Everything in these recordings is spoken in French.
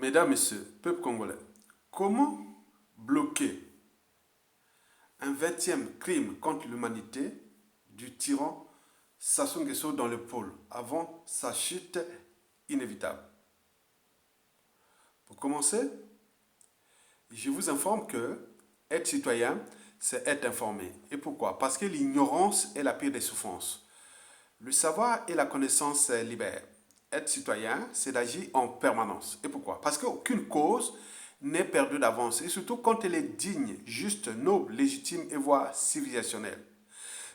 Mesdames, Messieurs, peuple congolais, comment bloquer un 20e crime contre l'humanité du tyran Sassou Nguesso dans le pôle avant sa chute inévitable? Pour commencer, je vous informe que être citoyen, c'est être informé. Et pourquoi? Parce que l'ignorance est la pire des souffrances. Le savoir et la connaissance libèrent. Être citoyen, c'est d'agir en permanence. Et pourquoi? Parce qu'aucune cause n'est perdue d'avance. Et surtout quand elle est digne, juste, noble, légitime et voire civilisationnelle.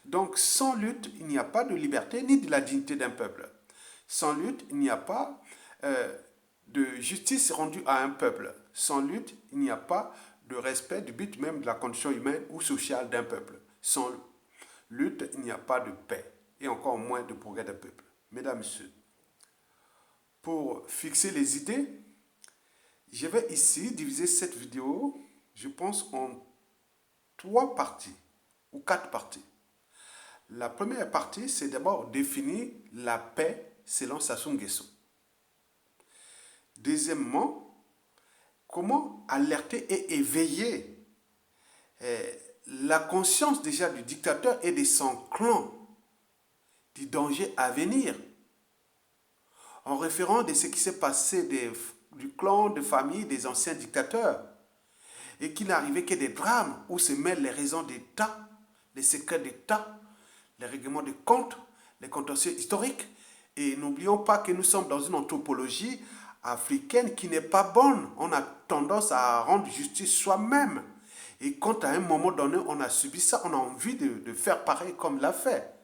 Donc sans lutte, il n'y a pas de liberté ni de la dignité d'un peuple. Sans lutte, il n'y a pas de justice rendue à un peuple. Sans lutte, il n'y a pas de respect du but même de la condition humaine ou sociale d'un peuple. Sans lutte, il n'y a pas de paix et encore moins de progrès d'un peuple. Mesdames, Messieurs, pour fixer les idées, je vais ici diviser cette vidéo, je pense, en 3 parties ou 4 parties. La première partie, c'est d'abord définir la paix selon Sassou Nguesso. Deuxièmement, comment alerter et éveiller la conscience déjà du dictateur et de son clan du danger à venir, en référant de ce qui s'est passé du clan, de famille des anciens dictateurs, et qu'il n'arrivait que des drames où se mêlent les raisons d'État, les secrets d'État, les règlements de comptes, les contentieux historiques. Et n'oublions pas que nous sommes dans une anthropologie africaine qui n'est pas bonne. On a tendance à rendre justice soi-même. Et quand à un moment donné, on a subi ça, on a envie de faire pareil comme l'a fait.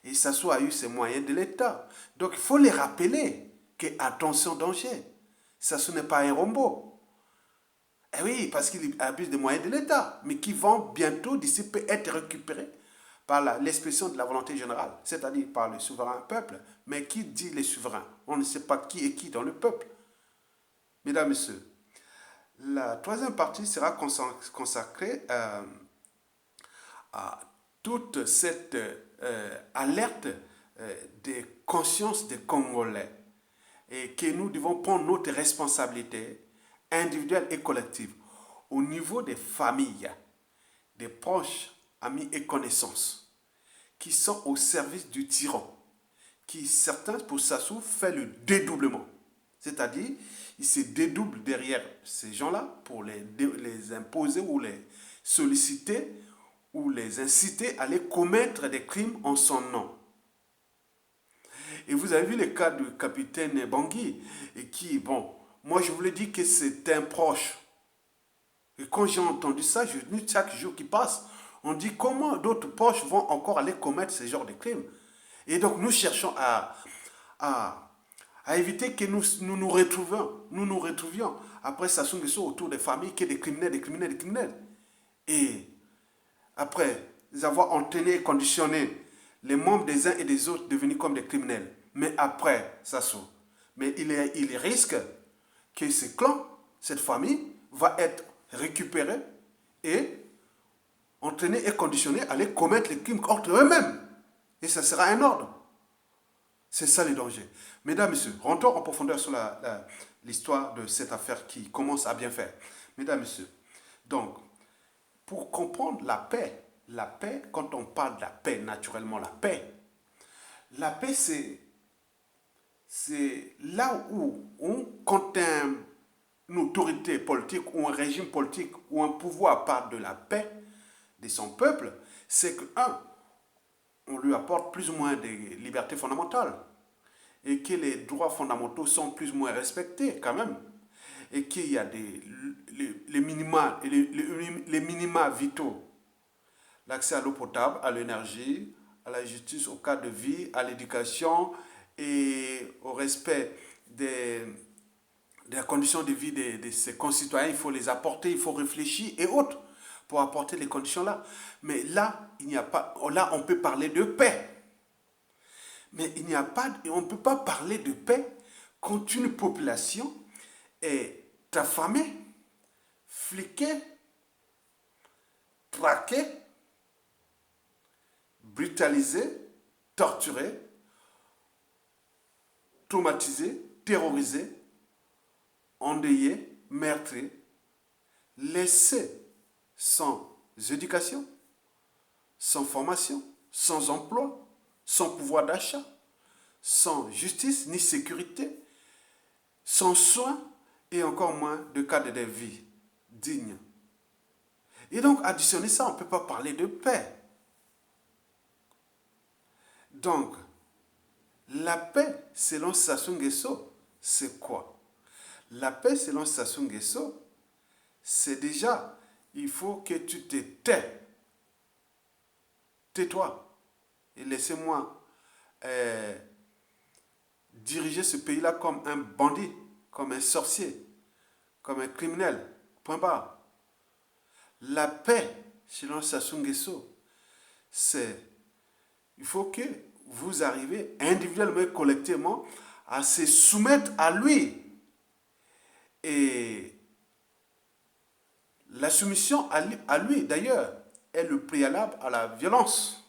Et Sassou a eu ses moyens de l'État. Donc il faut les rappeler que, attention, danger. Sassou n'est pas un robot. Eh oui, parce qu'il abuse des moyens de l'État, mais qui vont bientôt, d'ici peu, être récupérés par l'expression de la volonté générale, c'est-à-dire par le souverain peuple. Mais qui dit les souverains? On ne sait pas qui est qui dans le peuple. Mesdames, Messieurs, la troisième partie sera consacrée à toute cette alerte des consciences des Congolais et que nous devons prendre notre responsabilité individuelle et collective au niveau des familles, des proches, amis et connaissances qui sont au service du tyran, qui certains pour Sassou fait le dédoublement, c'est-à-dire il se dédouble derrière ces gens-là pour les imposer ou les solliciter ou les inciter à aller commettre des crimes en son nom. Et vous avez vu le cas du capitaine Bangui, qui, bon, moi je vous l'ai dit que c'est un proche. Et quand j'ai entendu ça, je me dis chaque jour qui passe, on dit comment d'autres proches vont encore aller commettre ce genre de crimes. Et donc nous cherchons à éviter que nous retrouvions après Sassou Nguesso autour des familles qui sont des criminels, des criminels, des criminels. Et après avoir entraîné et conditionné les membres des uns et des autres devenus comme des criminels. Mais après Sassou, mais il risque que ce clan, cette famille, va être récupérée et entraînée et conditionnée à aller commettre les crimes contre eux-mêmes. Et ça sera un ordre. C'est ça le danger. Mesdames, Messieurs, rentrons en profondeur sur l'histoire de cette affaire qui commence à bien faire. Mesdames, Messieurs, donc, pour comprendre la paix, quand on parle de la paix, naturellement, la paix, c'est là où, quand une autorité politique ou un régime politique ou un pouvoir parle de la paix de son peuple, c'est que, on lui apporte plus ou moins des libertés fondamentales et que les droits fondamentaux sont plus ou moins respectés quand même et qu'il y a les minima vitaux, l'accès à l'eau potable, à l'énergie, à la justice au cas de vie, à l'éducation et au respect des conditions de vie de ses concitoyens. Il faut les apporter, il faut réfléchir et autres pour apporter les conditions là. Mais là, il n'y a pas, là on peut parler de paix. Mais on ne peut pas parler de paix quand une population est affamée, fliquée, traquée, brutalisée, torturée, traumatisée, terrorisée, endeuillé, meurtri, laissé sans éducation, sans formation, sans emploi, sans pouvoir d'achat, sans justice ni sécurité, sans soins et encore moins de cadre de vie digne. Et donc, additionner ça, on ne peut pas parler de paix. Donc, la paix, selon Sassou Nguesso, c'est quoi? La paix, selon Sassou Nguesso, c'est déjà, il faut que tu te tais. Tais-toi. Et laissez-moi diriger ce pays-là comme un bandit, comme un sorcier, comme un criminel. Point barre. La paix, selon Sassou Nguesso, c'est, il faut que vous arrivez individuellement et collectivement à se soumettre à lui. Et la soumission à lui, d'ailleurs, est le préalable à la violence,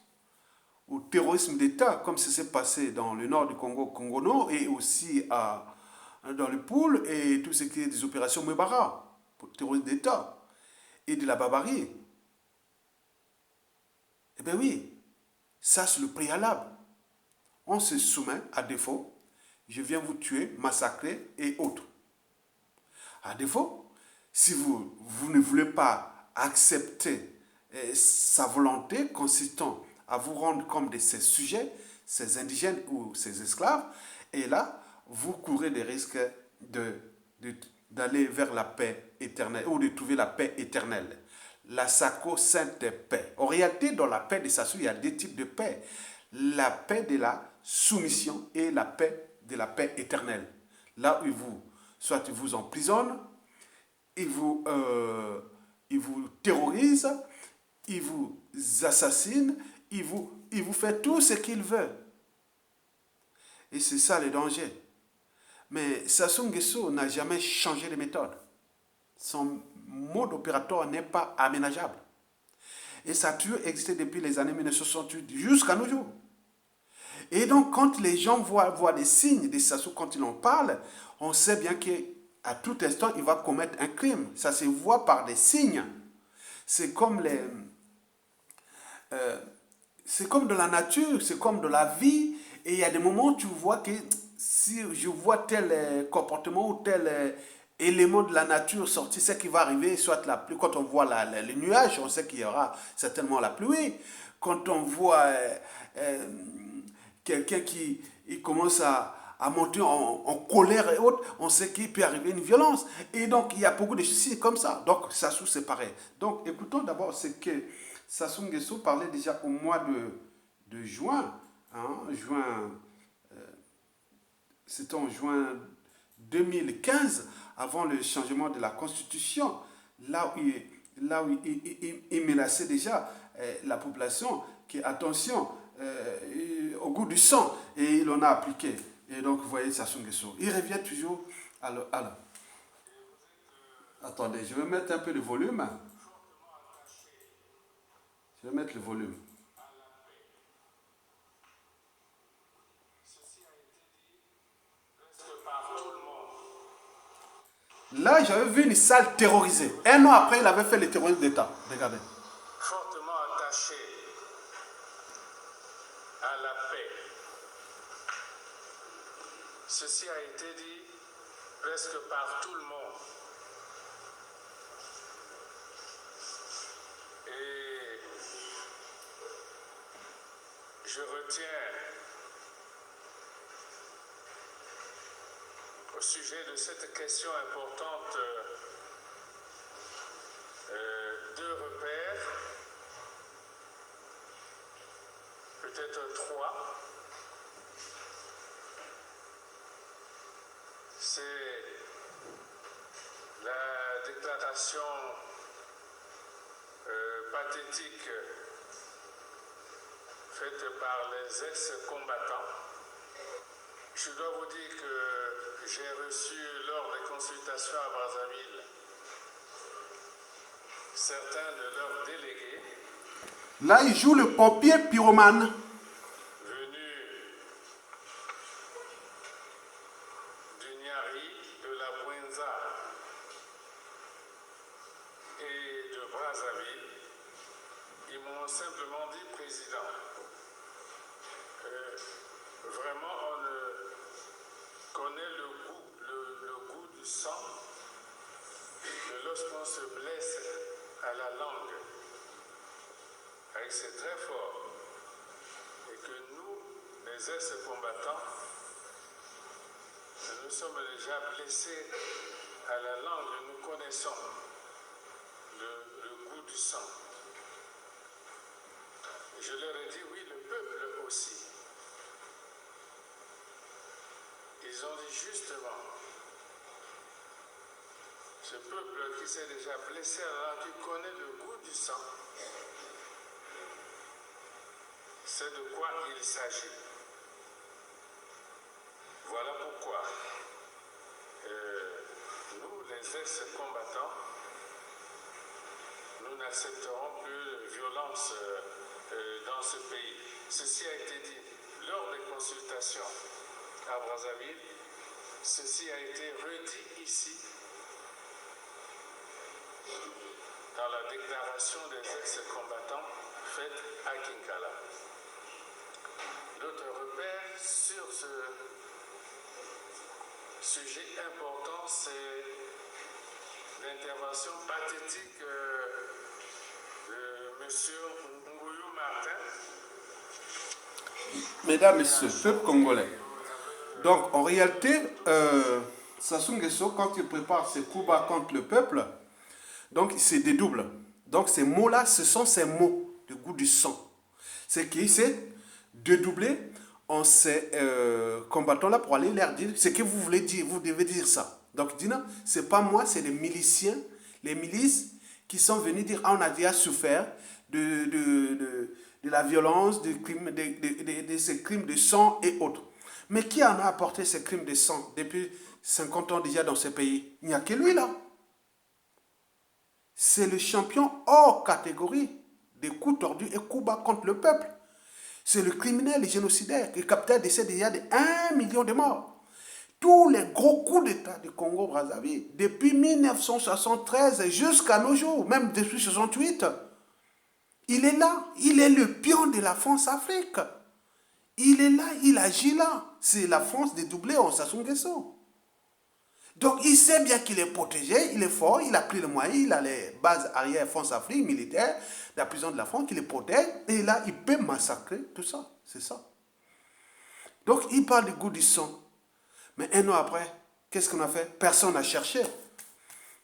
au terrorisme d'État, comme ça s'est passé dans le nord du Congo, Congo Nord, et aussi dans le Poul, et tout ce qui est des opérations Mebara, pour le terrorisme d'État, et de la barbarie. Eh bien oui, ça c'est le préalable. On se soumet, à défaut, je viens vous tuer, massacrer et autres. À défaut, si vous ne voulez pas accepter sa volonté consistant à vous rendre comme ses sujets, ses indigènes ou ses esclaves, et là, vous courez des risques d'aller vers la paix éternelle ou de trouver la paix éternelle. La sacro-sainte paix. En réalité, dans la paix de Sassou, il y a deux types de paix. La paix de la soumission et la paix de la paix éternelle. Là où soit ils vous emprisonnent, ils vous terrorisent, ils vous assassinent, ils vous font tout ce qu'ils veulent. Et c'est ça le danger. Mais Sassou Nguesso n'a jamais changé de méthode. Son mode opératoire n'est pas aménageable. Et ça a toujours existé depuis les années 1968 jusqu'à nos jours. Et donc, quand les gens voient des signes de Sassou, quand ils en parlent, on sait bien qu'à tout instant, il va commettre un crime. Ça se voit par des signes. C'est comme c'est comme de la nature, c'est comme de la vie. Et il y a des moments où tu vois que si je vois tel comportement ou tel élément de la nature sortir, c'est qu'il va arriver, soit la pluie. Quand on voit les nuages, on sait qu'il y aura certainement la pluie. Quand on voit quelqu'un qui commence à monter en colère et autres, on sait qu'il peut arriver une violence. Et donc, il y a beaucoup de choses comme ça. Donc, Sassou, c'est pareil. Donc, écoutons d'abord ce que Sassou Nguesso parlait déjà au mois de juin. C'était en juin 2015, avant le changement de la Constitution, là où il menaçait déjà la population, qui, attention, au goût du sang, et il en a appliqué. Et donc, vous voyez, Sassou Nguesso, il revient toujours à la. Attendez, je vais mettre un peu de volume. Je vais mettre le volume. Là, j'avais vu une salle terrorisée. Un an après, il avait fait le terrorisme d'État. Regardez. Fortement attaché à la paix. Ceci a été dit presque par tout le monde. Et je retiens au sujet de cette question importante deux repères, peut-être trois. C'est la déclaration pathétique faite par les ex-combattants. Je dois vous dire que j'ai reçu lors des consultations à Brazzaville certains de leurs délégués. Là, il joue le pompier pyromane. Venus du Nyari, de la Bouenza simplement dit président. Vraiment, on connaît le goût du sang, que lorsqu'on se blesse à la langue, c'est très fort, et que nous, les ex-combattants, nous sommes déjà blessés à la langue, nous connaissons le goût du sang. Je leur ai dit, oui, le peuple aussi. Ils ont dit justement, ce peuple qui s'est déjà blessé à la langue, qui connaît le goût du sang, c'est de quoi il s'agit. Voilà pourquoi nous, les ex-combattants, nous n'accepterons plus de violence dans ce pays. Ceci a été dit lors des consultations à Brazzaville, ceci a été redit ici dans la déclaration des ex-combattants faite à Kinkala. Notre repère sur ce sujet important, c'est l'intervention pathétique de M. Ngouyou Martin. Mesdames, Messieurs, peuple congolais. Donc, en réalité, Sassou Nguesso, quand il prépare ses coups bas contre le peuple, donc il se dédouble. Donc, ces mots-là, ce sont ces mots de goût du sang. C'est qu'il s'est dédoublé en ces combattants-là pour aller leur dire ce que vous voulez dire, vous devez dire ça. Donc, il dit non, c'est pas moi, c'est les miliciens, les milices qui sont venus dire ah, on a déjà souffert de la violence, de ces crimes de sang et autres. Mais qui en a apporté ces crimes de sang depuis 50 ans déjà dans ce pays? Il n'y a que lui là. C'est le champion hors catégorie des coups tordus et coups bas contre le peuple. C'est le criminel, le génocidaire, le capitaine décès déjà de 1 million de morts. Tous les gros coups d'État du Congo-Brazzaville, depuis 1973 jusqu'à nos jours, même depuis 1968, il est là. Il est le pion de la France-Afrique. Il est là, il agit là. C'est la France dédoublée en Sassou Nguesso. Donc il sait bien qu'il est protégé, il est fort, il a pris le moyen, il a les bases arrière France-Afrique militaires, la prison de la France qui les protège, et là il peut massacrer tout ça, c'est ça. Donc il parle du goût du sang. Mais 1 an après, qu'est-ce qu'on a fait? Personne n'a cherché.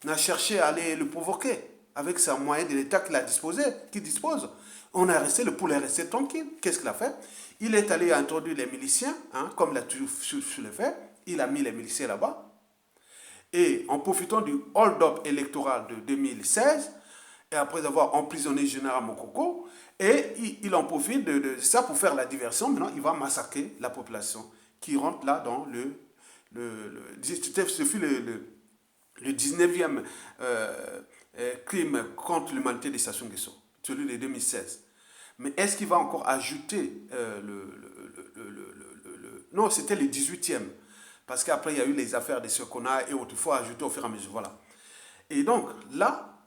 On a cherché à aller le provoquer avec ses moyens de l'État qu'il dispose. On a resté, le poulet est resté tranquille. Qu'est-ce qu'il a fait? Il est allé introduire les miliciens, comme il a toujours su le faire. Il a mis les miliciens là-bas. Et en profitant du hold-up électoral de 2016, et après avoir emprisonné le général Mokoko, et il en profite de ça pour faire la diversion. Maintenant, il va massacrer la population qui rentre là dans ce fut le 19e crime contre l'humanité de Sassou Nguesso, celui de 2016. Mais est-ce qu'il va encore ajouter non, c'était le 18e. Parce qu'après, il y a eu les affaires de Sokona et autres. Il faut ajouter au fur et à mesure. Voilà. Et donc, là,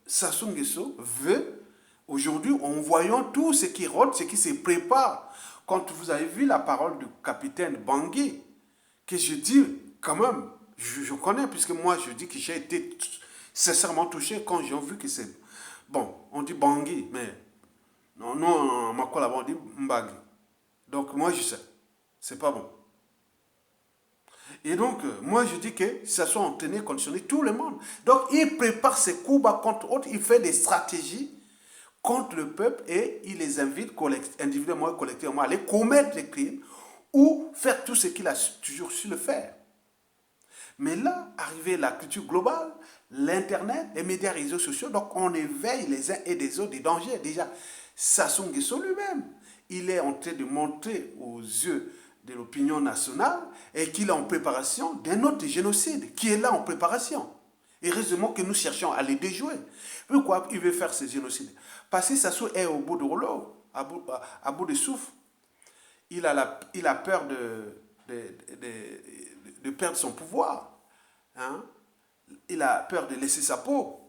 Sassou Nguesso veut, aujourd'hui, en voyant tout ce qui rôde, ce qui se prépare, quand vous avez vu la parole du capitaine Bangui, que je dis, quand même, je connais, puisque moi, je dis que j'ai été sincèrement touché quand j'ai vu que c'est... Bon, on dit Bangui, mais non, en ma collaboration, on dit Mbagui. Donc, moi, je sais. C'est pas bon. Et donc, moi, je dis que ça soit en tenue conditionné tout le monde. Donc, il prépare ses coups bas contre autres, il fait des stratégies contre le peuple et il les invite individuellement et collectivement à aller commettre des crimes ou faire tout ce qu'il a toujours su le faire. Mais là, arrivé la culture globale, l'Internet, les médias, les réseaux sociaux, donc on éveille les uns et des autres des dangers. Déjà, Sassou Nguesso lui-même, il est en train de montrer aux yeux de l'opinion nationale et qu'il est en préparation d'un autre génocide qui est là en préparation. Et heureusement que nous cherchons à les déjouer. Pourquoi il veut faire ce génocide? Parce que Sassou est au bout de rouleau, à bout de souffle. Il a peur de perdre son pouvoir. Il a peur de laisser sa peau.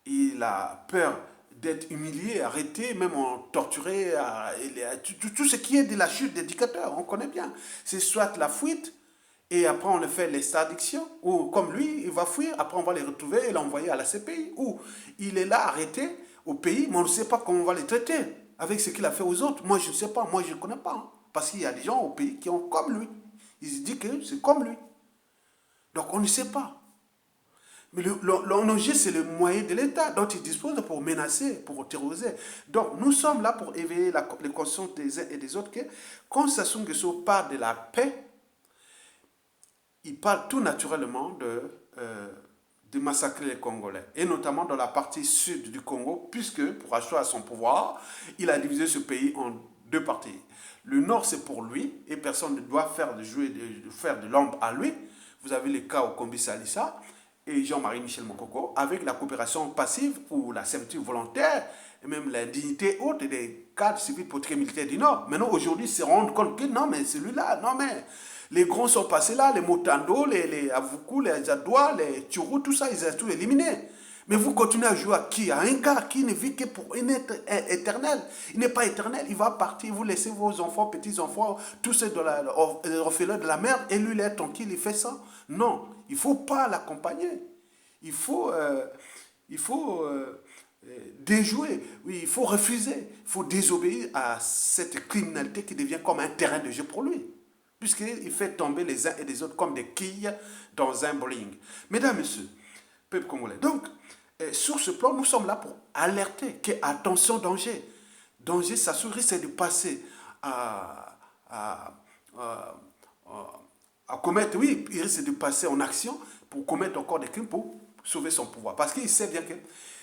Il a peur d'être humilié, arrêté, même torturé, tout ce qui est de la chute des dictateurs, on connaît bien. C'est soit la fuite, et après on le fait l'extradiction, ou comme lui, il va fuir, après on va les retrouver et l'envoyer à la CPI, ou il est là arrêté au pays, mais on ne sait pas comment on va les traiter, avec ce qu'il a fait aux autres. Moi je ne sais pas, moi je ne connais pas, hein, parce qu'il y a des gens au pays qui ont comme lui. Ils se disent que c'est comme lui. Donc on ne sait pas. Mais l'ONG, c'est le moyen de l'État dont il dispose pour menacer, pour terroriser. Donc, nous sommes là pour éveiller les consciences des uns et des autres que quand Sassou Nguesso parle de la paix, il parle tout naturellement de massacrer les Congolais. Et notamment dans la partie sud du Congo, puisque pour asseoir son pouvoir, il a divisé ce pays en deux parties. Le nord, c'est pour lui, et personne ne doit faire de l'ombre à lui. Vous avez les cas au Kombi Salissa et Jean-Marie Michel Mokoko, avec la coopération passive ou la servitude volontaire, et même l'indignité haute des cadres civils portugais militaires du Nord. Maintenant, aujourd'hui, ils se rendent compte que non, mais celui-là, non, mais les grands sont passés là, les Motando, les Avuku, les Adoua, les Tchurou, tout ça, ils ont tout éliminé. Mais vous continuez à jouer à qui? À un gars qui ne vit que pour un être éternel. Il n'est pas éternel, il va partir, vous laissez vos enfants, petits-enfants, tous ceux de l'orphelin de la merde, et lui, il est tranquille, il fait ça. Non, il ne faut pas l'accompagner. Il faut déjouer, oui, il faut refuser, il faut désobéir à cette criminalité qui devient comme un terrain de jeu pour lui. Puisqu'il fait tomber les uns et les autres comme des quilles dans un bowling. Mesdames, Messieurs, peuple congolais. Donc, sur ce plan, nous sommes là pour alerter que, attention, danger. Danger, ça risque de passer à commettre, oui, il risque de passer en action pour commettre encore des crimes pour sauver son pouvoir. Parce qu'il sait bien que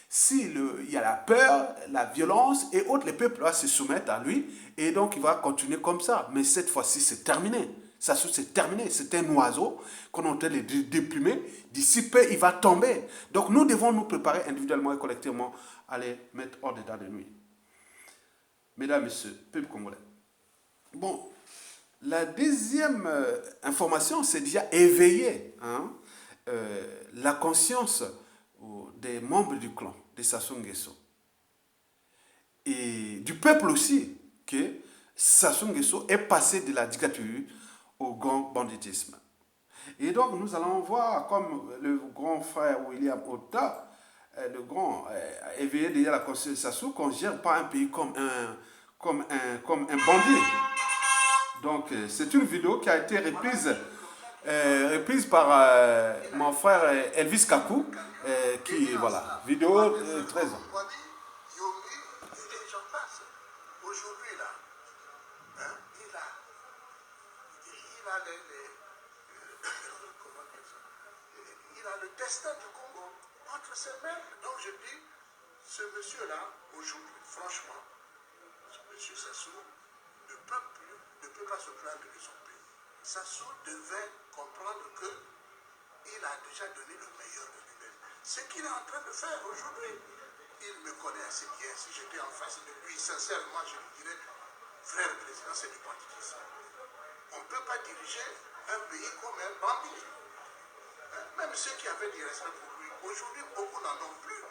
s'il y a la peur, la violence et autres, les peuples là, se soumettent à lui et donc il va continuer comme ça. Mais cette fois-ci, c'est terminé. Ça, c'est terminé. C'est un oiseau qu'on est en train de déplumer. D'ici peu, il va tomber. Donc nous devons nous préparer individuellement et collectivement à les mettre hors d'état de nuit. Mesdames, Messieurs, peuple congolais. Bon, la deuxième information, c'est déjà éveiller la conscience des membres du clan de Sassou Nguesso et du peuple aussi, que Sassou Nguesso est passé de la dictature au grand banditisme. Et donc nous allons voir comme le grand frère William Ota, le grand, éveillé déjà la conscience de Sassou, qu'on ne gère pas un pays comme un bandit. Donc c'est une vidéo qui a été reprise par mon frère Elvis Kakou, qui, voilà, vidéo 13 ans. Aujourd'hui, là, hein, il a le destin du Congo entre ses mains. Donc je dis, ce monsieur-là, aujourd'hui, franchement, ce monsieur Sassou ne peut pas se plaindre de son pays. Sassou devait comprendre que il a déjà donné le meilleur de lui-même. Ce qu'il est en train de faire aujourd'hui, il me connaît assez bien. Si j'étais en face de lui, sincèrement, je lui dirais, frère président, c'est du banditisme. On ne peut pas diriger un pays comme un bandit. Même ceux qui avaient du respect pour lui, aujourd'hui, beaucoup n'en ont plus.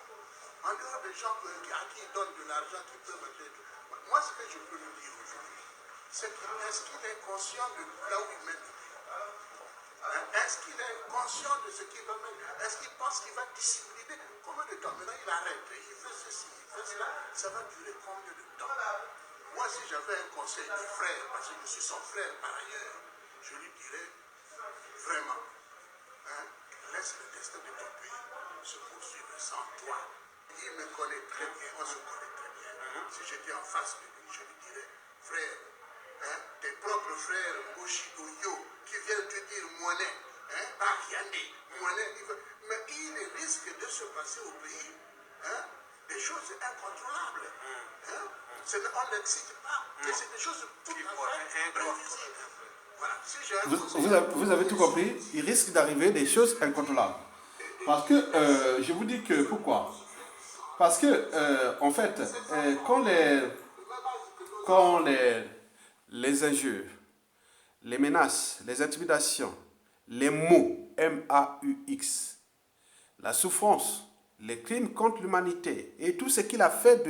En dehors des gens à qui ils donnent de l'argent, qui peuvent mettre. Moi, ce que je peux lui dire aujourd'hui, c'est est-ce qu'il est conscient de là où il mène le pays? Est-ce qu'il est conscient de ce qu'il va mettre? Est-ce qu'il pense qu'il va discipliner? Combien de temps? Maintenant, il arrête, il fait ceci, il fait cela. Ça va durer combien de temps? Moi, si j'avais un conseil de frère, parce que je suis son frère par ailleurs, je lui dirais vraiment, laisse le destin de ton pays se poursuivre sans toi. Il me connaît très bien, on se connaît très bien. Si j'étais en face de lui, je lui dirais, frère, tes propres frères, Moshidoyo, qui viennent te dire monnaie, Ariane, monnaie, mais il risque de se passer au pays des choses incontrôlables. On n'excite pas, mais c'est des choses tout à fait imprévisibles. Voilà. Vous avez tout compris, il risque d'arriver des choses incontrôlables. Parce que, je vous dis que, pourquoi? Parce que, en fait, quand les injures, les menaces, les intimidations, les mots, M-A-U-X, la souffrance les crimes contre l'humanité et tout ce qu'il a fait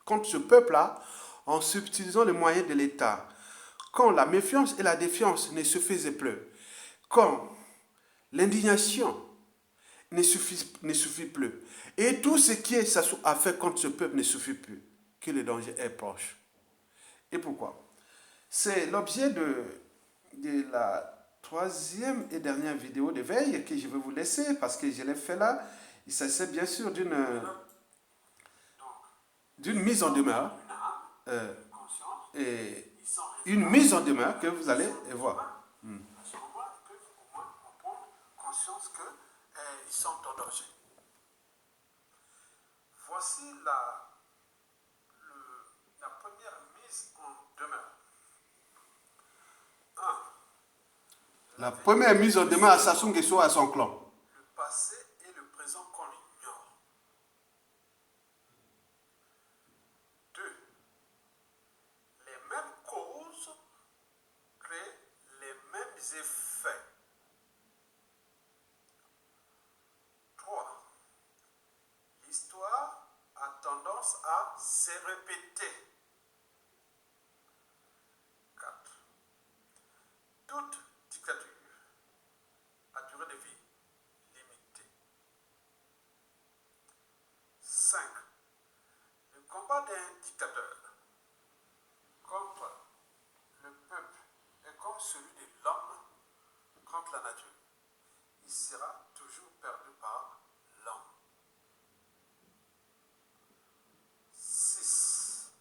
contre ce peuple-là en subtilisant les moyens de l'État. Quand la méfiance et la défiance ne suffisaient plus, quand l'indignation ne suffit plus, et tout ce qui Sassou a fait contre ce peuple ne suffit plus, que le danger est proche. Et pourquoi? C'est l'objet de la troisième et dernière vidéo de veille que je vais vous laisser parce que je l'ai fait là. Il s'agit bien sûr d'une mise en demeure. Et une mise en demeure que vous allez voir. À ce moment, ils peuvent au moins en prendre conscience qu'ils sont en danger. Voici la première mise en demeure. 1. La première mise en demeure à Sassou Nguesso et à son clan. Le passé et le présent qu'on ignore. 2. Les mêmes causes créent les mêmes effets. 3. L'histoire a tendance à se répéter. 4. Toute dictature a durée de vie limitée. 5. Le combat d'un dictateur contre le peuple est comme celui de l'homme contre la nature. Il sera toujours perdu par l'homme. 6.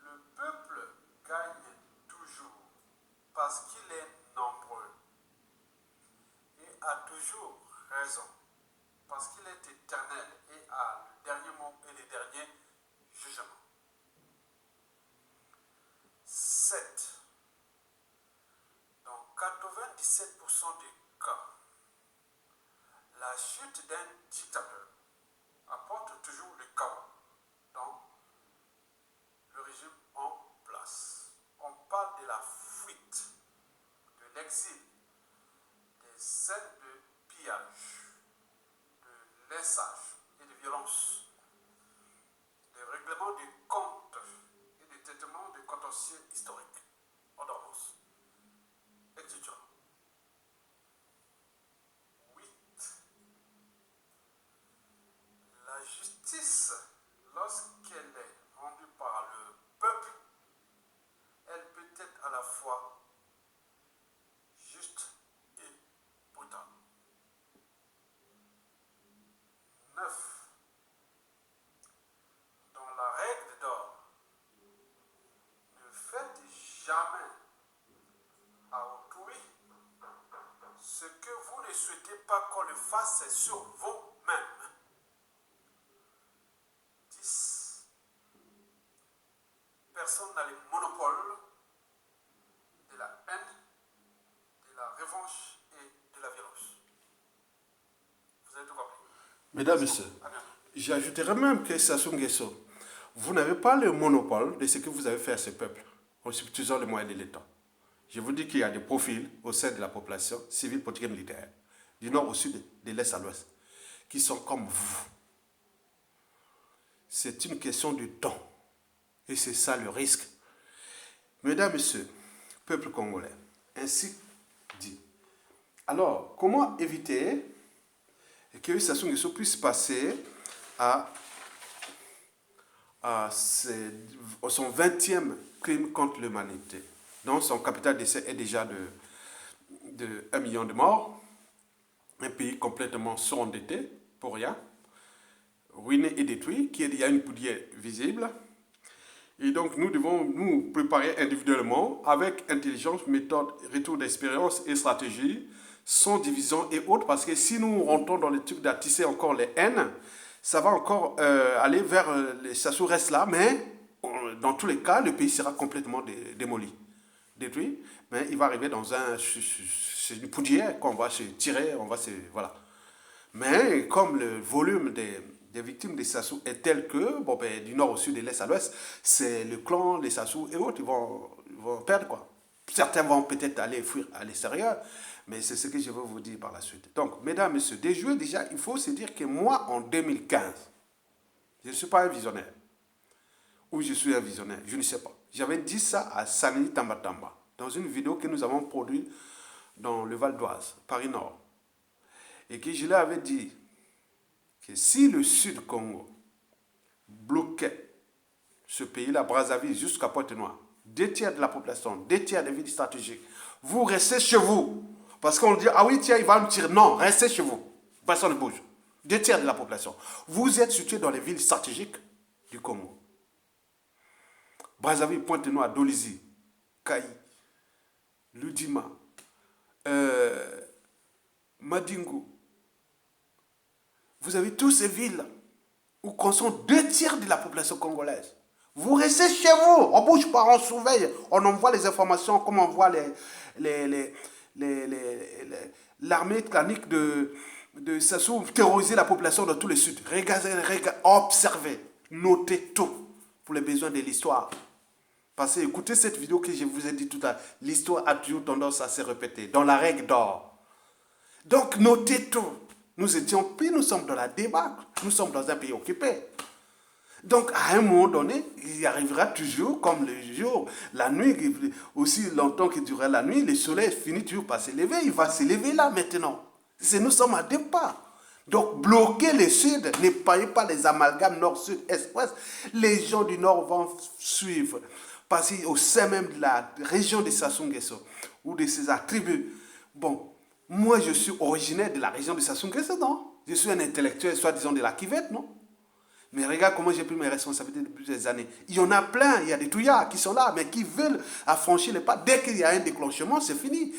Le peuple gagne toujours parce qu'il est nombreux et a toujours raison, parce qu'il est éternel et a le dernier mot et le dernier jugement. 7. Dans 97% des cas, la chute d'un dictateur apporte toujours le chaos dans le régime en place. On parle de la fuite, de l'exil, des scènes de pillage, de lynchage et de violence, des règlements de comptes et des traitements de contentieux historiques, ordonnances, etc. 8. La justice, lorsqu'elle est rendue par le peuple, elle peut être à la fois juste et brutale. 9. Dans la règle d'or, ne faites jamais à autrui ce que vous ne souhaitez pas qu'on le fasse sur vous-même. 10. Personne n'a le monopole de la haine, de la revanche et de la violence. Vous avez tout compris? Mesdames et messieurs, j'ajouterais même que Sassou Nguesso, vous n'avez pas le monopole de ce que vous avez fait à ce peuple en substituant les moyens de l'État. Je vous dis qu'il y a des profils au sein de la population civile, politique et militaire, du nord au sud, de l'est à l'ouest, qui sont comme vous. C'est une question de temps. Et c'est ça le risque. Mesdames, Messieurs, peuple congolais, ainsi dit. Alors, comment éviter que Sassou Nguesso puisse passer à son 20e crime contre l'humanité? Donc, son capital d'essai est déjà de 1 million de morts. Un pays complètement surendetté, pour rien, ruiné et détruit, il y a une poussière visible. Et donc, nous devons nous préparer individuellement avec intelligence, méthode, retour d'expérience et stratégie, sans division et autres, parce que si nous rentrons dans les trucs d'attisser encore les haines, ça va encore aller vers les Sassou reste là, mais dans tous les cas, le pays sera complètement démoli, détruit, mais il va arriver dans c'est une poussière qu'on va se tirer, voilà. Mais comme le volume des victimes des Sassou est tel que, du nord au sud, de l'est à l'ouest, c'est le clan, les Sassou et autres, ils vont perdre quoi. certains vont peut-être aller fuir à l'extérieur, mais c'est ce que je veux vous dire par la suite. Donc, mesdames, messieurs, déjouer déjà, il faut se dire que moi, en 2015, je ne suis pas un visionnaire. Ou je suis un visionnaire, je ne sais pas. J'avais dit ça à Sanini Tambatamba, dans une vidéo que nous avons produite dans le Val d'Oise, Paris Nord. Et que je leur avais dit que si le Sud Congo bloquait ce pays-là, Brazzaville, jusqu'à Pointe-Noire, 2/3 de la population, 2/3 des villes stratégiques, vous restez chez vous. Parce qu'on dit, ah oui, tiens, il va me tirer. Non, restez chez vous. Personne ne bouge. 2/3 de la population. Vous êtes situés dans les villes stratégiques du Congo. Brazzaville, Pointe-Noire, Dolisie, Kayi, Ludima, Madingo. Vous avez tous ces villes où concentrent 2/3 de la population congolaise. Vous restez chez vous. On ne bouge pas, on surveille. On envoie les informations comme on voit l'armée clanique de Sassou terroriser la population dans tout le sud. Regardez, observez, notez tout pour les besoins de l'histoire. Parce que écoutez cette vidéo que je vous ai dit tout à l'heure. L'histoire a toujours tendance à se répéter dans la règle d'or. Donc notez tout. Nous étions pris, nous sommes dans la débâcle. Nous sommes dans un pays occupé. Donc à un moment donné, il arrivera toujours comme le jour, la nuit, aussi longtemps que durera la nuit, le soleil finit toujours par se lever. Il va se lever là maintenant. Nous sommes à deux pas. Donc, bloquer le sud, ne payez pas les amalgames nord, sud, est, ouest. Les gens du nord vont suivre. Parce qu'au sein même de la région de Sassou Nguesso, ou de ses attributs, bon, moi je suis originaire de la région de Sassou Nguesso, non? Je suis un intellectuel, soi-disant de la Kivette, non? Mais regarde comment j'ai pris mes responsabilités depuis des années. Il y en a plein, il y a des touillards qui sont là, mais qui veulent affranchir les pas. Dès qu'il y a un déclenchement, c'est fini.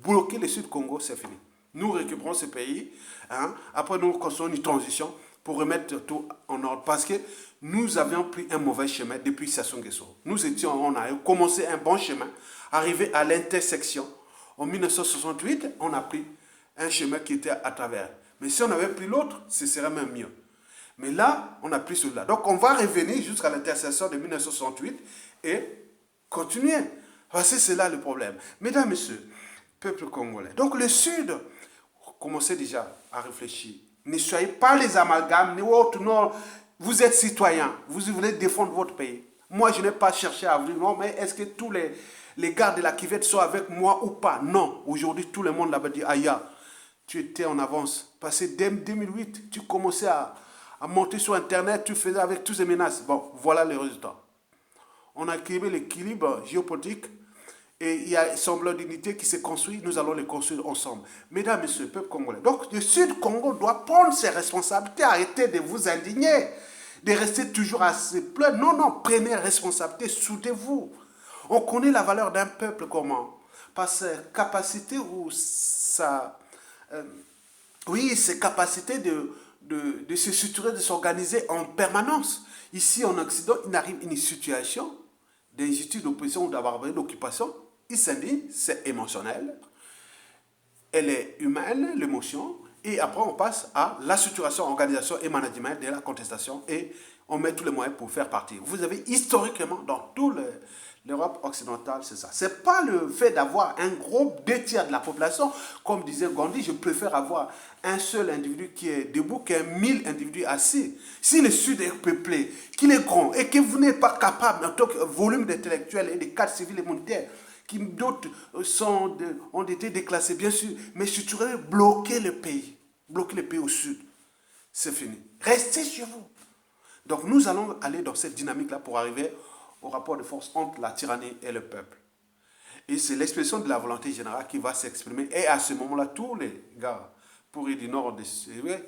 Bloquer le Sud-Congo, c'est fini. Nous récupérons ce pays, hein. Après nous construisons une transition pour remettre tout en ordre. Parce que nous avions pris un mauvais chemin depuis Sassou Nguesso. On a commencé un bon chemin, arrivé à l'intersection. En 1968, on a pris un chemin qui était à travers. Mais si on avait pris l'autre, ce serait même mieux. Mais là, on a pris celui-là. Donc on va revenir jusqu'à l'intersection de 1968 et continuer. Parce que c'est là le problème. Mesdames, Messieurs, peuple congolais. Donc le Sud, commencez déjà à réfléchir. Ne soyez pas les amalgames, ni autres, non. Vous êtes citoyens, vous voulez défendre votre pays. Moi, je n'ai pas cherché à vous dire, non, mais est-ce que tous les gars de la Kivette sont avec moi ou pas? Non. Aujourd'hui, tout le monde là-bas dit, Aya, tu étais en avance. Parce que dès 2008, tu commençais à monter sur Internet, tu faisais avec tous ces menaces. Bon, voilà les résultats. On a créé l'équilibre géopolitique et il y a un semblant d'unité qui s'est construit. Nous allons les construire ensemble. Mesdames, Messieurs, peuple congolais. Donc, le Sud-Congo doit prendre ses responsabilités. Arrêtez de vous indigner, de rester toujours à se plaindre. Non, non, prenez responsabilité, soudez-vous. On connaît la valeur d'un peuple comment? Par sa capacité ou sa... oui, ses capacités de se structurer, de s'organiser en permanence. Ici, en Occident, il arrive une situation d'injustice, d'oppression ou d'occupation. Il s'indigne, c'est émotionnel. Elle est humaine, l'émotion. Et après, on passe à la structuration, organisation et management de la contestation. Et on met tous les moyens pour faire partie. Vous avez historiquement, dans toute l'Europe occidentale, c'est ça. Ce n'est pas le fait d'avoir un gros 2/3 de la population. Comme disait Gandhi, je préfère avoir un seul individu qui est debout qu'un 1000 individus assis. Si le Sud est peuplé, qu'il est grand et que vous n'êtes pas capable, en tant que volume d'intellectuels et de cadres civils et militaires, qui d'autres ont été déclassés, bien sûr, mais surtout bloquer le pays au Sud. C'est fini. Restez chez vous. Donc nous allons aller dans cette dynamique-là pour arriver au rapport de force entre la tyrannie et le peuple. Et c'est l'expression de la volonté générale qui va s'exprimer. Et à ce moment-là, tous les gars pourris du nord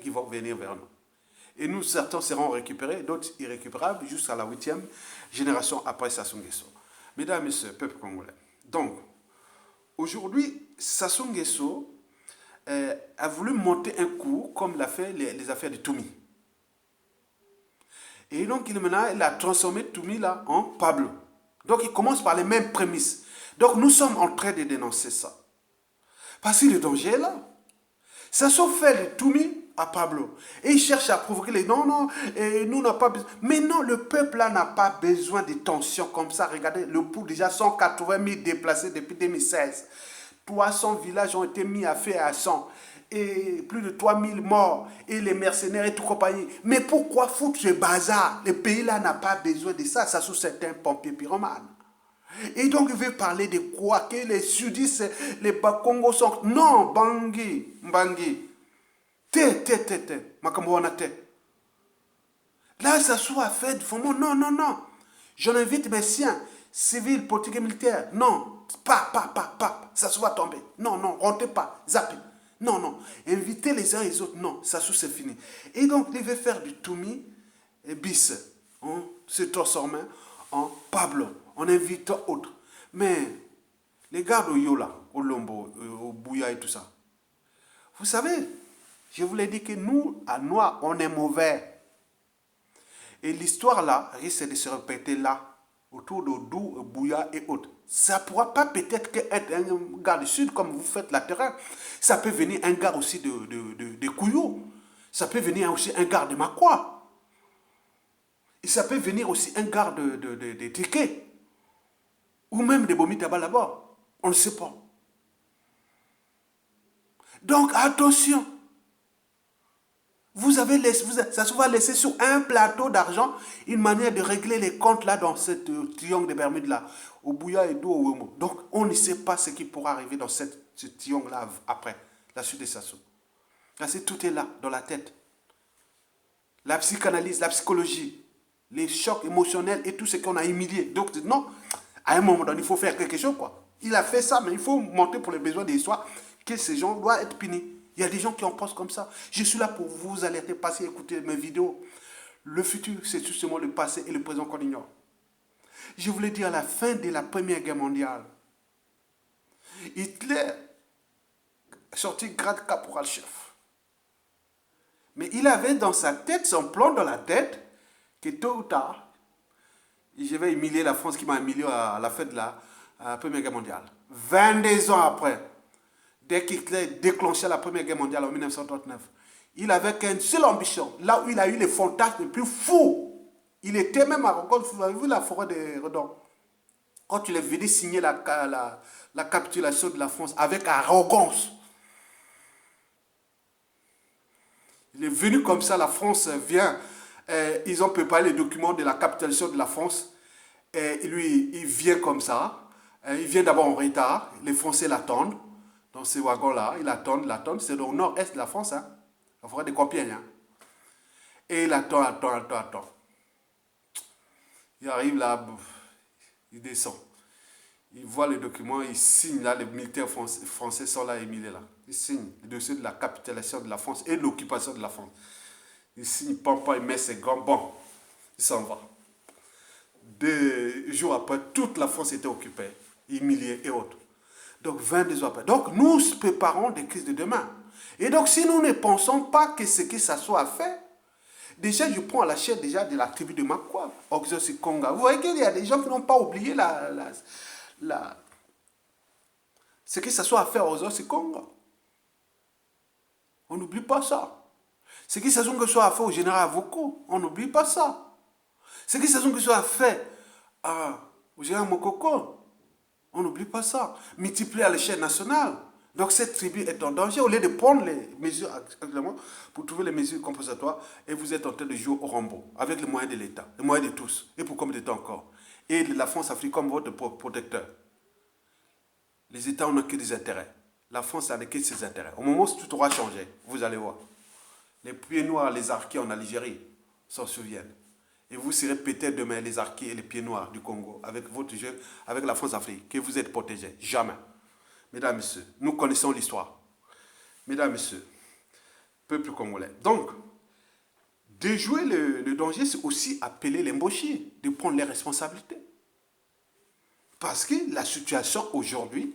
qui vont venir vers nous. Et nous, certains seront récupérés, d'autres irrécupérables, jusqu'à la 8e génération après Sassou Nguesso. Mesdames et messieurs, peuple congolais. Donc, aujourd'hui, Sassou Nguesso a voulu monter un coup comme l'a fait les affaires de Toumi. Et donc, il a transformé Toumi là en Pablo. Donc, il commence par les mêmes prémices. Donc, nous sommes en train de dénoncer ça. Parce que le danger est là. Sassou fait de Toumi à Pablo. Et il cherche à provoquer les... Non, non, et nous n'a pas besoin. Mais non, le peuple là n'a pas besoin de tensions comme ça. Regardez, le pour déjà 180 000 déplacés depuis 2016. 300 villages ont été mis à feu et à sang. Et plus de 3000 morts. Et les mercenaires et tout compagnie. Mais pourquoi foutre ce bazar? Le pays là n'a pas besoin de ça. Ça sous certains pompiers pyromanes. Et donc, il veut parler de quoi? Que les sudistes, les Bakongo sont... Non, Bangui. Là, ça soit fait, non, non, non. J'en invite mes siens, civils, politiques et militaires. Non, pas. Ça soit tombé. Non, non, rentrez pas, zappez. Non, non. Invitez les uns et les autres. Non, ça c'est fini. Et donc, il veut faire du Toumi et bis. On se transforme en Pablo. On invite autres. Mais les gars au Yola, au Lombo, au Bouya et tout ça. Vous savez, je vous l'ai dit que nous, à Noir, on est mauvais. Et l'histoire là risque de se répéter là, autour de Dou, Bouya et autres. Ça ne pourra pas peut-être être un gars du Sud comme vous faites la terrain. Ça peut venir un gars aussi de Kouyou. Ça peut venir aussi un gars de Makwa. Et ça peut venir aussi un gars de Teke. Ou même de Bomitaba là-bas. On ne sait pas. Donc attention. Vous avez laissé, ça se va laisser sur un plateau d'argent une manière de régler les comptes là dans ce triangle de Bermudes là, au Bouya et au Ouemo. Donc on ne sait pas ce qui pourra arriver dans ce triangle là après, la suite des Sassou. Là, tout est là, dans la tête. La psychanalyse, la psychologie, les chocs émotionnels et tout ce qu'on a humilié. Donc non, à un moment donné, il faut faire quelque chose quoi. Il a fait ça, mais il faut montrer pour les besoins de l'histoire que ces gens doivent être punis. Il y a des gens qui en pensent comme ça. Je suis là pour vous alerter, passer, écouter mes vidéos. Le futur, c'est justement le passé et le présent qu'on ignore. Je voulais dire à la fin de la Première Guerre mondiale, Hitler sorti grade caporal-chef. Mais il avait dans sa tête, son plan dans la tête, que tôt ou tard, je vais humilier la France qui m'a humilié à la fin de la Première Guerre mondiale. 22 ans après, dès qu'Hitler déclenchait la Première Guerre mondiale en 1939, il avait qu'une seule ambition, là où il a eu les fantasmes les plus fous. Il était même arrogant. Vous avez vu la forêt de Redon? Quand il est venu signer la capitulation de la France avec arrogance. Il est venu comme ça, la France vient, ils ont préparé les documents de la capitulation de la France. Et lui, il vient comme ça. Il vient d'abord en retard. Les Français l'attendent. Dans ces wagons-là, ils l'attendent. C'est au nord-est de la France, hein, la forêt de Compiègne. Hein. Et il attend. Il arrive là, il descend. Il voit les documents, il signe là, les militaires français sont là, il est là. Il signe le dossier de la capitulation de la France et de l'occupation de la France. Il signe, il met ses gants, bon, il s'en va. 2 jours après, toute la France était occupée, humiliée et autres. Donc 22 ans après. Donc nous préparons des crises de demain. Et donc si nous ne pensons pas que ce que ça soit fait, déjà je prends à la chair déjà de la tribu de Makwa, Oxosi Konga. Vous voyez qu'il y a des gens qui n'ont pas oublié ce que ça soit à faire aux Oxosi Konga. On n'oublie pas ça. Ce que ça soit à faire au général Avoko, on n'oublie pas ça. Ce que ça soit à faire au général Mokoko, on n'oublie pas ça. Multiplié à l'échelle nationale. Donc cette tribu est en danger. Au lieu de prendre les mesures actuellement pour trouver les mesures compensatoires, et vous êtes en train de jouer au Rambo avec les moyens de l'État, les moyens de tous. Et pour combien de temps encore? Et la France-Afrique comme votre protecteur. Les États n'ont que des intérêts. La France n'a que ses intérêts. Au moment où tout aura changé, vous allez voir. Les pieds noirs, les arqués en Algérie s'en souviennent. Et vous serez peut-être demain les arqués et les pieds noirs du Congo avec votre jeu, avec la France-Afrique, que vous êtes protégés. Jamais. Mesdames, Messieurs, nous connaissons l'histoire. Mesdames, Messieurs, peuple congolais. Donc, de jouer le danger, c'est aussi appeler les Mboshi, de prendre les responsabilités. Parce que la situation aujourd'hui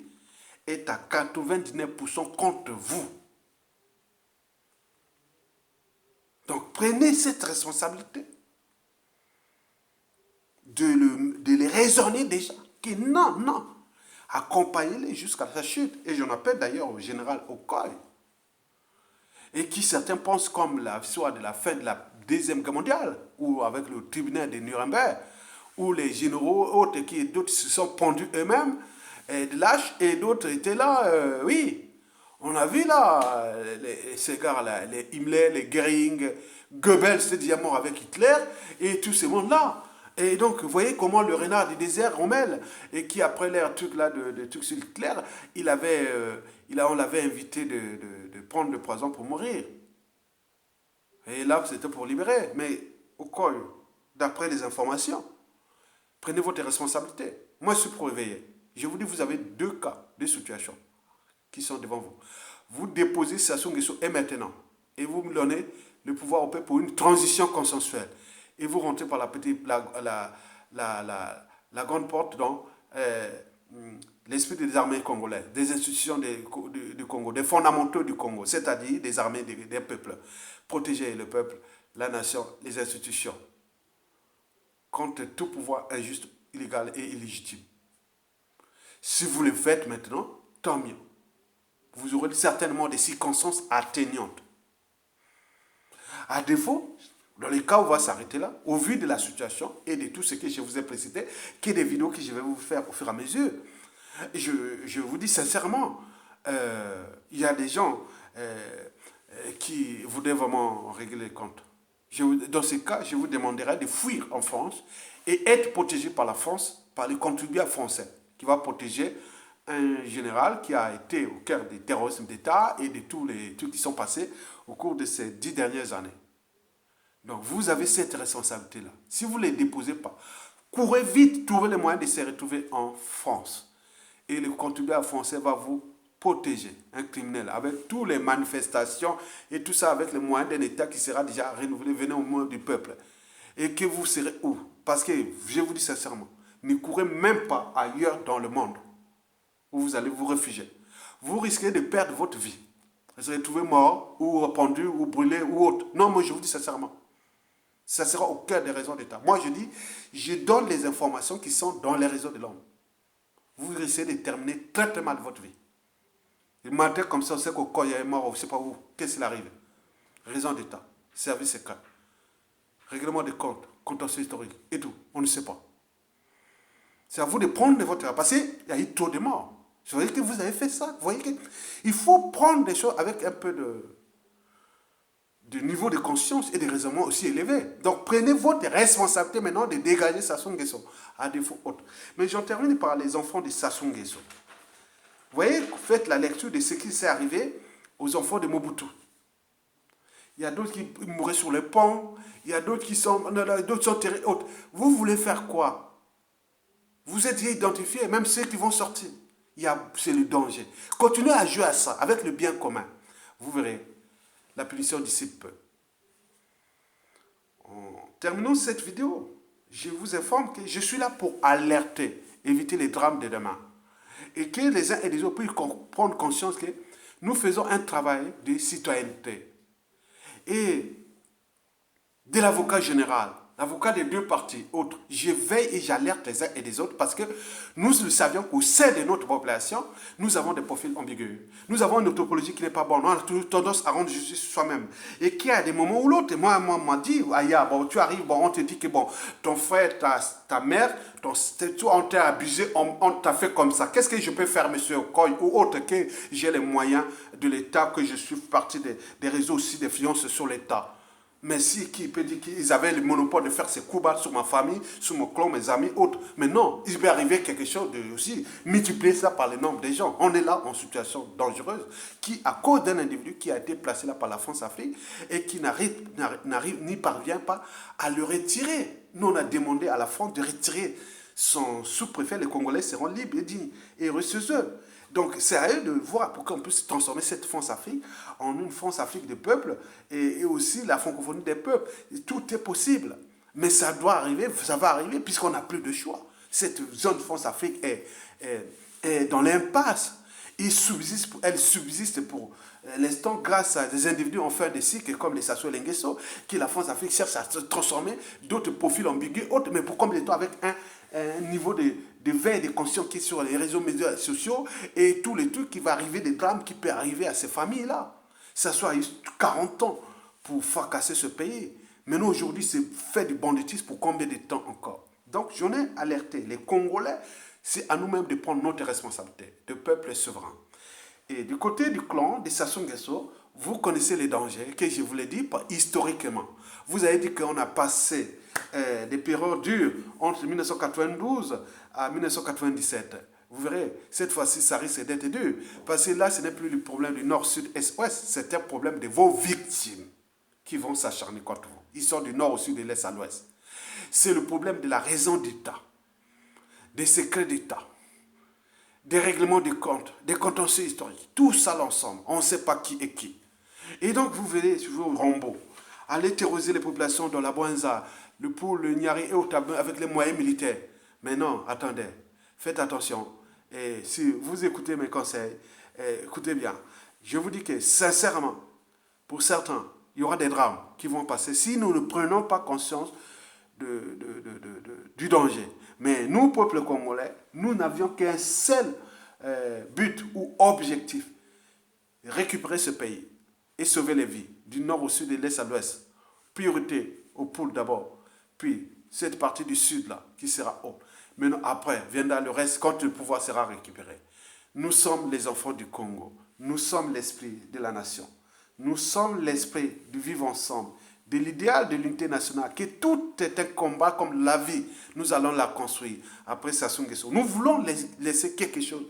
est à 99% contre vous. Donc, prenez cette responsabilité. De les raisonner déjà. Que non. Accompagnez-les jusqu'à sa chute. Et j'en appelle d'ailleurs au général Okoye. et qui certains pensent comme l'histoire de la fin de la Deuxième Guerre mondiale, ou avec le tribunal de Nuremberg, où les généraux autres qui d'autres se sont pendus eux-mêmes, de lâches, et d'autres étaient là, oui. On a vu là, ces gars-là, les Himmler, les Göring, Goebbels, c'était déjà mort avec Hitler, et tous ces mondes-là. Et donc, vous voyez comment le renard du désert, Rommel, et qui après l'air truc là de truc sur Hitler, on l'avait invité de prendre le poison pour mourir. Et là, c'était pour libérer. Mais au col, d'après les informations, prenez votre responsabilité. Moi, je suis pour réveiller. Je vous dis, vous avez deux cas, deux situations qui sont devant vous. Vous déposez Sassou Nguesso et maintenant, et vous me donnez le pouvoir au peuple pour une transition consensuelle. Et vous rentrez par la grande porte dans l'esprit des armées congolaises, des institutions du Congo, des fondamentaux du Congo, c'est-à-dire des armées des peuples. Protéger le peuple, la nation, les institutions contre tout pouvoir injuste, illégal et illégitime. Si vous le faites maintenant, tant mieux. Vous aurez certainement des circonstances atténuantes. À défaut, dans les cas où on va s'arrêter là, au vu de la situation et de tout ce que je vous ai précédé, qu'il y ait des vidéos que je vais vous faire au fur et à mesure, je vous dis sincèrement, il y a des gens qui voudraient vraiment régler les comptes. Dans ce cas, je vous demanderai de fuir en France et être protégé par la France, par les contribuables français, qui va protéger un général qui a été au cœur du terrorisme d'État et de tous les trucs qui sont passés au cours de ces 10 dernières années. Donc, vous avez cette responsabilité-là. Si vous ne les déposez pas, courez vite, trouvez les moyens de se retrouver en France. Et le contribuable français va vous protéger, un criminel, avec toutes les manifestations et tout ça, avec les moyens d'un État qui sera déjà renouvelé, venez au moins du peuple. Et que vous serez où? Parce que, je vous dis sincèrement, ne courez même pas ailleurs dans le monde où vous allez vous réfugier. Vous risquez de perdre votre vie. Vous serez retrouvé mort, ou pendu, ou brûlé, ou autre. Non, moi je vous dis sincèrement. Ça sera au cœur des réseaux d'État. Moi je dis, je donne les informations qui sont dans les réseaux de l'homme. Vous risquez de terminer très très mal votre vie. Le matin comme ça, on sait qu'au corps il est mort, on ne sait pas où. Qu'est-ce qu'il arrive? Raison d'État, service secret, règlement des comptes, contentieux historique et tout. On ne sait pas. C'est à vous de prendre votre... Parce qu'il y a eu trop de morts. Vous voyez que vous avez fait ça. Vous voyez qu'il faut prendre des choses avec un peu de niveau de conscience et de raisonnement aussi élevé. Donc prenez votre responsabilité maintenant de dégager Sassou Nguesso, à défaut autre. Mais j'en termine par les enfants de Sassou Nguesso. Vous voyez, faites la lecture de ce qui s'est arrivé aux enfants de Mobutu. Il y a d'autres qui mouraient sur le pont, il y a d'autres qui sont terrés autres. Vous voulez faire quoi? Vous êtes identifiés, même ceux qui vont sortir. C'est le danger. Continuez à jouer à ça, avec le bien commun. Vous verrez, la punition d'ici peu. En terminant cette vidéo, je vous informe que je suis là pour alerter, éviter les drames de demain. Et que les uns et les autres puissent prendre conscience que nous faisons un travail de citoyenneté. Et de l'avocat général, l'avocat des deux parties autres, je veille et j'alerte les uns et les autres parce que nous le savions qu'au sein de notre population, nous avons des profils ambigus. Nous avons une anthropologie qui n'est pas bonne. On a toujours tendance à rendre justice sur soi-même. Et qu'il y a des moments où l'autre, moi, on m'a dit, Aya, bon, tu arrives, bon, on te dit que bon, ton frère, ta mère, on t'a abusé, on t'a fait comme ça. Qu'est-ce que je peux faire, monsieur Okoye, ou autre, que j'ai les moyens de l'État, que je suis partie des réseaux aussi d'influence sur l'État. Mais si, qui peut dire qu'ils avaient le monopole de faire ces coups bas sur ma famille, sur mon clan, mes amis, autres. Mais non, il peut arriver quelque chose de aussi multiplier ça par le nombre des gens. On est là en situation dangereuse qui, à cause d'un individu qui a été placé là par la France-Afrique et qui n'y parvient pas à le retirer. Nous, on a demandé à la France de retirer son sous-préfet. Les Congolais seront libres et dignes et heureux chez eux. Donc, c'est à eux de voir pour qu'on puisse transformer cette France-Afrique en une France-Afrique des peuples et aussi la francophonie des peuples. Tout est possible. Mais ça doit arriver, ça va arriver puisqu'on n'a plus de choix. Cette zone France-Afrique est dans l'impasse. Elle subsiste pour l'instant grâce à des individus en fin de cycle comme les Sassou Nguesso, qui la France-Afrique cherche à se transformer d'autres profils ambigus, autres, mais pour combien de temps avec un niveau de veille et de conscience qui est sur les réseaux médias sociaux et tous les trucs qui vont arriver, des drames qui peuvent arriver à ces familles-là. Ça soit 40 ans pour fracasser ce pays. Maintenant, aujourd'hui, c'est fait du banditisme pour combien de temps encore? Donc, j'en ai alerté les Congolais, c'est à nous-mêmes de prendre notre responsabilité de peuple souverain. Et du côté du clan de Sassou Nguesso, vous connaissez les dangers que je vous l'ai dit historiquement. Vous avez dit qu'on a passé des périodes dures entre 1992 à 1997. Vous verrez, cette fois-ci, ça risque d'être dur. Parce que là, ce n'est plus le problème du nord, sud, est, ouest. C'est un problème de vos victimes qui vont s'acharner contre vous. Ils sont du nord au sud, de l'est à l'ouest. C'est le problème de la raison d'État, des secrets d'État, des règlements de compte, des contentieux historiques. Tout ça l'ensemble. On ne sait pas qui est qui. Et donc, vous verrez toujours au Rombo, aller terroriser les populations dans la Boinza, le Poul, le Niari et au Tabou avec les moyens militaires. Mais non, attendez, faites attention. Et si vous écoutez mes conseils, écoutez bien. Je vous dis que sincèrement, pour certains, il y aura des drames qui vont passer si nous ne prenons pas conscience du danger. Mais nous, peuple congolais, nous n'avions qu'un seul but ou objectif, récupérer ce pays et sauver les vies, du nord au sud et de l'est à l'ouest. Priorité au pôle d'abord, puis cette partie du sud là, qui sera haut. Maintenant, après, viendra le reste quand le pouvoir sera récupéré. Nous sommes les enfants du Congo. Nous sommes l'esprit de la nation. Nous sommes l'esprit du vivre ensemble, de l'idéal de l'unité nationale, que tout est un combat comme la vie. Nous allons la construire après Sassou Nguesso. Nous voulons laisser quelque chose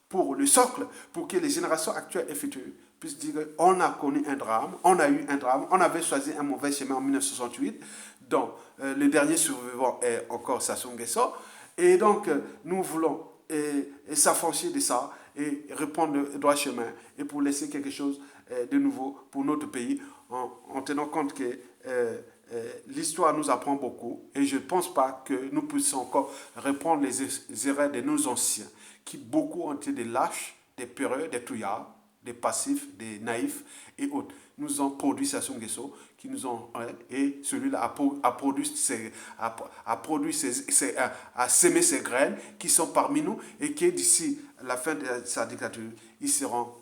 pour le socle, pour que les générations actuelles et futures puissent dire qu'on a connu un drame, on a eu un drame, on avait choisi un mauvais chemin en 1968, dont le dernier survivant est encore Sassou Nguesso. Et donc, nous voulons s'affranchir de ça et reprendre le droit chemin et pour laisser quelque chose de nouveau pour notre pays en tenant compte que l'histoire nous apprend beaucoup et je ne pense pas que nous puissions encore reprendre les erreurs de nos anciens qui beaucoup ont été des lâches, des peureux, des touillards, des passifs, des naïfs et autres. Nous ont produit Sassou Nguesso qui nous ont et celui-là a sémé ses graines qui sont parmi nous et qui d'ici la fin de sa dictature ils seront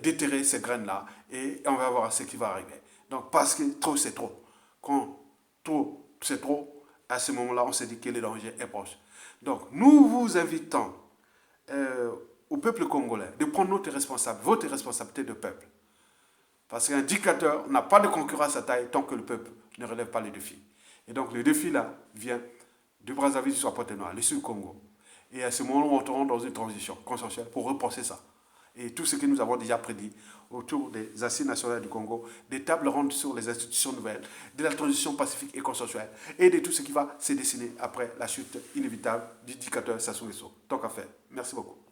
déterrés ces graines-là et on va voir ce qui va arriver. Donc parce que trop c'est trop. Quand trop c'est trop, à ce moment-là on se dit que le danger est proche. Donc nous vous invitons au peuple congolais de prendre votre responsabilité de peuple. Parce qu'un dictateur n'a pas de concurrence à taille tant que le peuple ne relève pas les défis. Et donc le défi là vient du Brazzaville jusqu'à Pointe-Noire, le Sud-Congo. Et à ce moment-là, on rentre dans une transition consensuelle pour repenser ça. Et tout ce que nous avons déjà prédit autour des assises nationales du Congo, des tables rondes sur les institutions nouvelles, de la transition pacifique et consensuelle, et de tout ce qui va se dessiner après la chute inévitable du dictateur Sassou Nguesso. Tant qu'à faire. Merci beaucoup.